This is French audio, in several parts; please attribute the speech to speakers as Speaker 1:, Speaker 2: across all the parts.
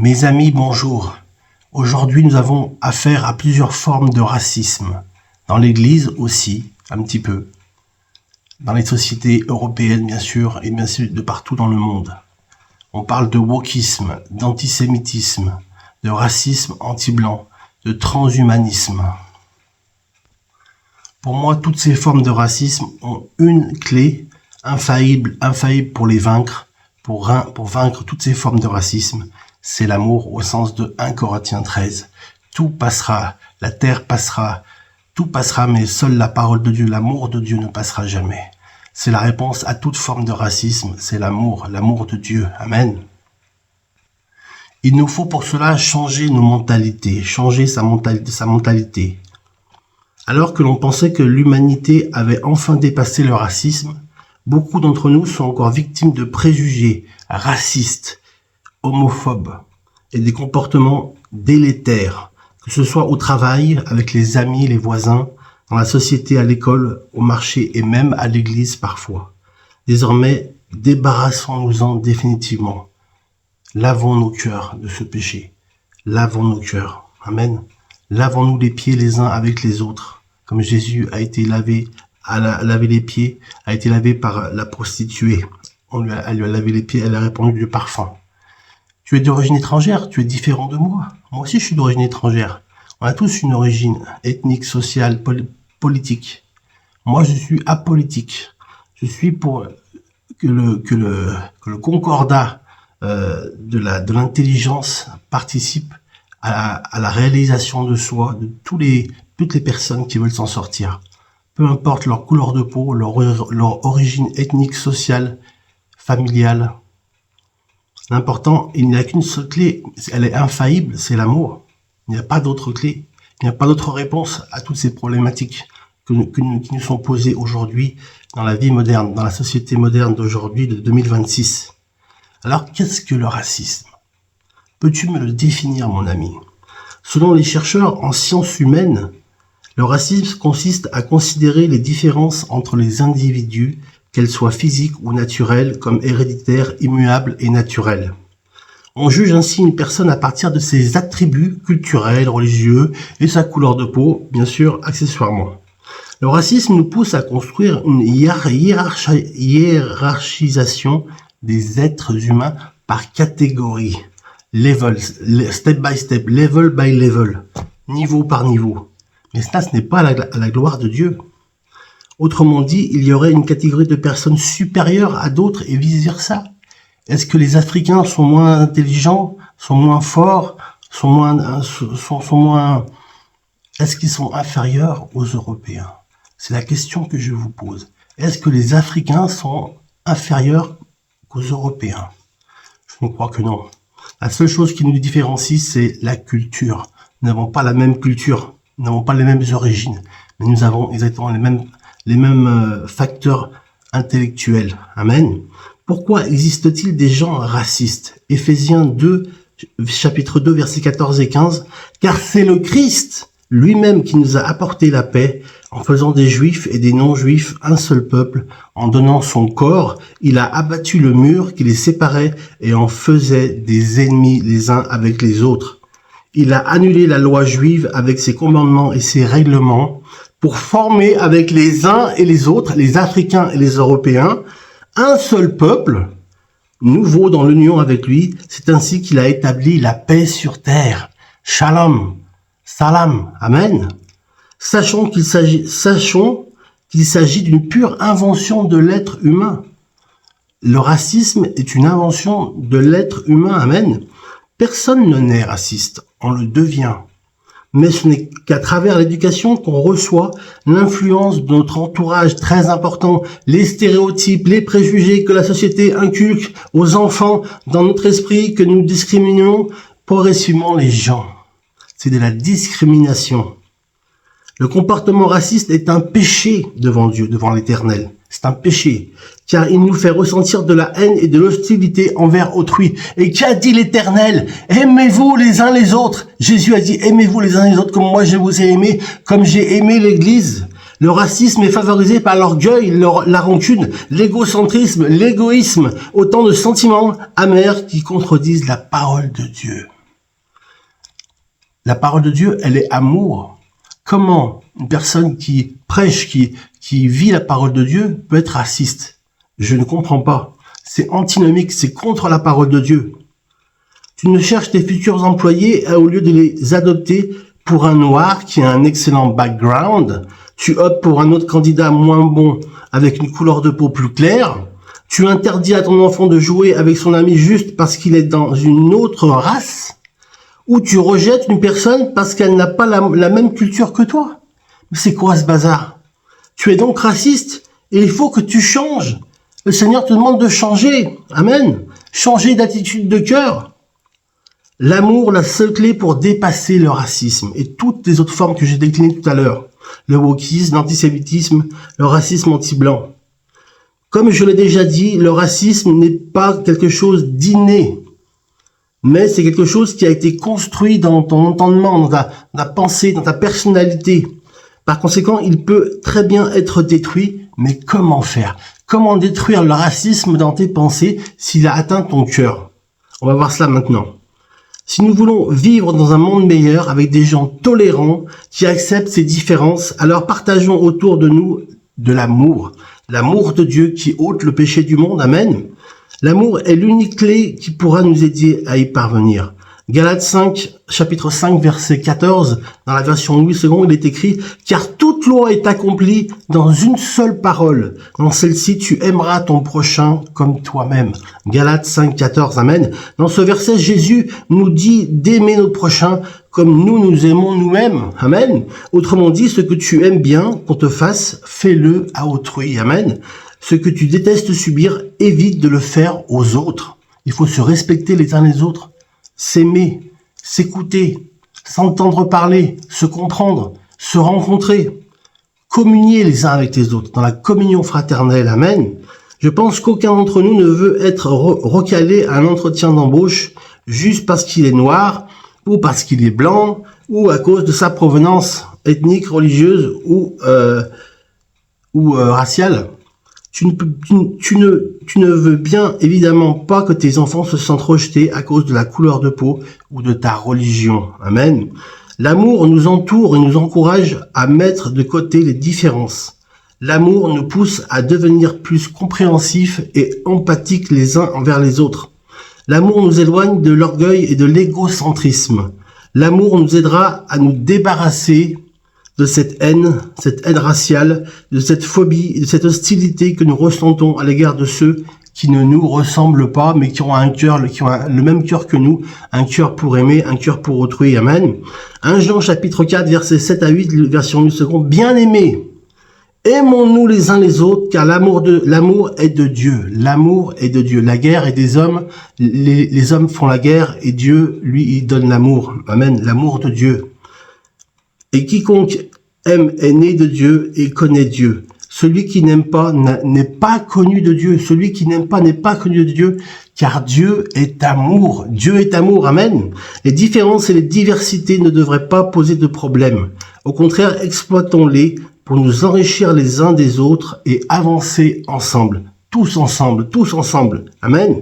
Speaker 1: Mes amis, bonjour. Aujourd'hui, nous avons affaire à plusieurs formes de racisme. Dans l'Église aussi, un petit peu. Dans les sociétés européennes, bien sûr, et bien sûr de partout dans le monde. On parle de wokisme, d'antisémitisme, de racisme anti-blanc, de transhumanisme. Pour moi, toutes ces formes de racisme ont une clé infaillible pour les vaincre, pour vaincre toutes ces formes de racisme. C'est l'amour au sens de 1 Corinthiens 13. Tout passera, la terre passera, tout passera, mais seule la parole de Dieu, l'amour de Dieu ne passera jamais. C'est la réponse à toute forme de racisme, c'est l'amour de Dieu. Amen. Il nous faut pour cela changer nos mentalités, changer sa mentalité. Alors que l'on pensait que l'humanité avait enfin dépassé le racisme, beaucoup d'entre nous sont encore victimes de préjugés racistes, homophobes et des comportements délétères, que ce soit au travail, avec les amis, les voisins, dans la société, à l'école, au marché et même à l'église parfois. Désormais, débarrassons-nous-en définitivement. Lavons nos cœurs de ce péché. Lavons nos cœurs. Amen. Lavons-nous les pieds les uns avec les autres. Comme Jésus a été lavé, les pieds, a été lavé par la prostituée. Elle lui a lavé les pieds, elle a répandu du parfum. Tu es d'origine étrangère, tu es différent de moi. Moi aussi, je suis d'origine étrangère. On a tous une origine ethnique, sociale, politique. Moi, je suis apolitique. Je suis pour que le concordat de l'intelligence participe à la réalisation de soi de toutes les personnes qui veulent s'en sortir. Peu importe leur couleur de peau, leur origine ethnique, sociale, familiale. L'important, il n'y a qu'une seule clé, elle est infaillible, c'est l'amour. Il n'y a pas d'autre clé, il n'y a pas d'autre réponse à toutes ces problématiques qui nous sont posées aujourd'hui dans la vie moderne, dans la société moderne d'aujourd'hui, de 2026. Alors, qu'est-ce que le racisme? Peux-tu me le définir, mon ami? Selon les chercheurs en sciences humaines, le racisme consiste à considérer les différences entre les individus, qu'elles soient physiques ou naturelles, comme héréditaires, immuables et naturelles. On juge ainsi une personne à partir de ses attributs culturels, religieux et sa couleur de peau, bien sûr, accessoirement. Le racisme nous pousse à construire une hiérarchisation des êtres humains par catégorie, step by step, level by level, niveau par niveau. Mais cela, ce n'est pas à la gloire de Dieu. Autrement dit, il y aurait une catégorie de personnes supérieures à d'autres et vice-versa. Est-ce que les Africains sont moins intelligents, sont moins forts, est-ce qu'ils sont inférieurs aux Européens? C'est la question que je vous pose. Est-ce que les Africains sont inférieurs qu'aux Européens? Je ne crois que non. La seule chose qui nous différencie, c'est la culture. Nous n'avons pas la même culture, nous n'avons pas les mêmes origines, mais nous avons exactement les mêmes facteurs intellectuels. Amen. Pourquoi existe-t-il des gens racistes? Éphésiens 2, chapitre 2, versets 14 et 15. Car c'est le Christ lui-même qui nous a apporté la paix, en faisant des Juifs et des non-Juifs un seul peuple, en donnant son corps, il a abattu le mur qui les séparait et en faisait des ennemis les uns avec les autres. Il a annulé la loi juive avec ses commandements et ses règlements, pour former avec les uns et les autres, les Africains et les Européens, un seul peuple, nouveau dans l'union avec lui. C'est ainsi qu'il a établi la paix sur terre. Shalom, salam, amen. Sachons qu'il s'agit d'une pure invention de l'être humain. Le racisme est une invention de l'être humain, amen. Personne ne naît raciste, on le devient. Mais ce n'est qu'à travers l'éducation qu'on reçoit l'influence de notre entourage très important, les stéréotypes, les préjugés que la société inculque aux enfants dans notre esprit, que nous discriminons progressivement les gens. C'est de la discrimination. Le comportement raciste est un péché devant Dieu, devant l'Éternel. C'est un péché, car il nous fait ressentir de la haine et de l'hostilité envers autrui. Et qu'a dit l'Éternel? Aimez-vous les uns les autres. Jésus a dit, aimez-vous les uns les autres comme moi je vous ai aimé, comme j'ai aimé l'Église. Le racisme est favorisé par l'orgueil, la rancune, l'égocentrisme, l'égoïsme, autant de sentiments amers qui contredisent la parole de Dieu. La parole de Dieu, elle est amour. Comment une personne qui prêche, qui vit la parole de Dieu peut être raciste? Je ne comprends pas. C'est antinomique, c'est contre la parole de Dieu. Tu ne cherches tes futurs employés au lieu de les adopter pour un noir qui a un excellent background. Tu optes pour un autre candidat moins bon avec une couleur de peau plus claire. Tu interdis à ton enfant de jouer avec son ami juste parce qu'il est dans une autre race. Ou tu rejettes une personne parce qu'elle n'a pas la même culture que toi. C'est quoi ce bazar? Tu es donc raciste et il faut que tu changes. Le Seigneur te demande de changer. Amen. Changer d'attitude de cœur. L'amour, la seule clé pour dépasser le racisme et toutes les autres formes que j'ai déclinées tout à l'heure. Le wokisme, l'antisémitisme, le racisme anti-blanc. Comme je l'ai déjà dit, le racisme n'est pas quelque chose d'inné, mais c'est quelque chose qui a été construit dans ton entendement, dans ta pensée, dans ta personnalité. Par conséquent, il peut très bien être détruit, mais comment faire? Comment détruire le racisme dans tes pensées s'il a atteint ton cœur? On va voir cela maintenant. Si nous voulons vivre dans un monde meilleur avec des gens tolérants qui acceptent ces différences, alors partageons autour de nous de l'amour. L'amour de Dieu qui ôte le péché du monde. Amen. L'amour est l'unique clé qui pourra nous aider à y parvenir. Galates 5, chapitre 5, verset 14, dans la version Louis II, il est écrit « Car toute loi est accomplie dans une seule parole. Dans celle-ci, tu aimeras ton prochain comme toi-même. » Galates 5, 14, Amen. Dans ce verset, Jésus nous dit d'aimer notre prochain comme nous nous aimons nous-mêmes. Amen. Autrement dit, ce que tu aimes bien qu'on te fasse, fais-le à autrui. Amen. Ce que tu détestes subir, évite de le faire aux autres. Il faut se respecter les uns les autres. S'aimer, s'écouter, s'entendre parler, se comprendre, se rencontrer, communier les uns avec les autres dans la communion fraternelle. Amen. Je pense qu'aucun d'entre nous ne veut être recalé à un entretien d'embauche juste parce qu'il est noir ou parce qu'il est blanc ou à cause de sa provenance ethnique, religieuse ou raciale. Tu ne veux bien évidemment pas que tes enfants se sentent rejetés à cause de la couleur de peau ou de ta religion. Amen. L'amour nous entoure et nous encourage à mettre de côté les différences. L'amour nous pousse à devenir plus compréhensifs et empathiques les uns envers les autres. L'amour nous éloigne de l'orgueil et de l'égocentrisme. L'amour nous aidera à nous débarrasser de cette haine raciale, de cette phobie, de cette hostilité que nous ressentons à l'égard de ceux qui ne nous ressemblent pas, mais qui ont un cœur, qui ont le même cœur que nous, un cœur pour aimer, un cœur pour autrui. Amen. 1 Jean chapitre 4, versets 7 à 8, version 1 seconde. Bien-aimés, aimons-nous les uns les autres, car l'amour est de Dieu. L'amour est de Dieu. La guerre est des hommes. Les hommes font la guerre et Dieu, lui, il donne l'amour. Amen. L'amour de Dieu. Et quiconque aime est né de Dieu et connaît Dieu. Celui qui n'aime pas n'est pas connu de Dieu. Celui qui n'aime pas n'est pas connu de Dieu, car Dieu est amour. Dieu est amour. Amen. Les différences et les diversités ne devraient pas poser de problème. Au contraire, exploitons-les pour nous enrichir les uns des autres et avancer ensemble. Tous ensemble. Amen.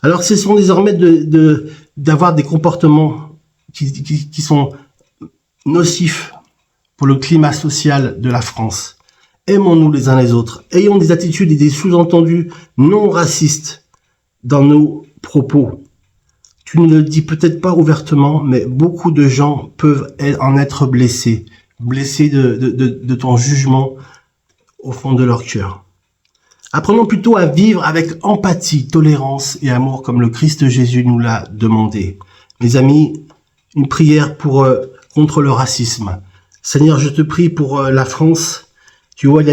Speaker 1: Alors, cessons désormais d'avoir des comportements qui sont nocifs pour le climat social de la France. Aimons-nous les uns les autres. Ayons des attitudes et des sous-entendus non racistes dans nos propos. Tu ne le dis peut-être pas ouvertement, mais beaucoup de gens peuvent en être blessés de ton jugement au fond de leur cœur. Apprenons plutôt à vivre avec empathie, tolérance et amour comme le Christ Jésus nous l'a demandé. Mes amis, une prière contre le racisme. Seigneur, je te prie pour la France. Tu vois, il y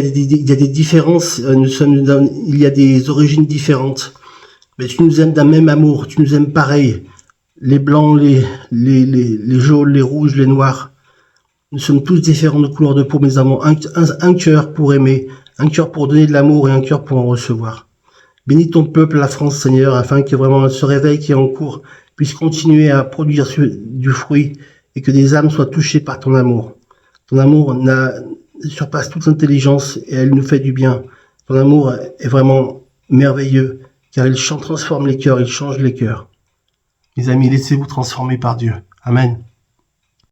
Speaker 1: a des différences, il y a des origines différentes. Mais tu nous aimes d'un même amour, tu nous aimes pareil. Les blancs, les jaunes, les rouges, les noirs. Nous sommes tous différents de couleur de peau, mais nous avons un cœur pour aimer, un cœur pour donner de l'amour et un cœur pour en recevoir. Bénis ton peuple, la France, Seigneur, afin que vraiment ce réveil qui est en cours puisse continuer à produire du fruit et que des âmes soient touchées par ton amour. Ton amour surpasse toute intelligence et elle nous fait du bien. Ton amour est vraiment merveilleux, car il transforme les cœurs, il change les cœurs. Mes amis, laissez-vous transformer par Dieu. Amen.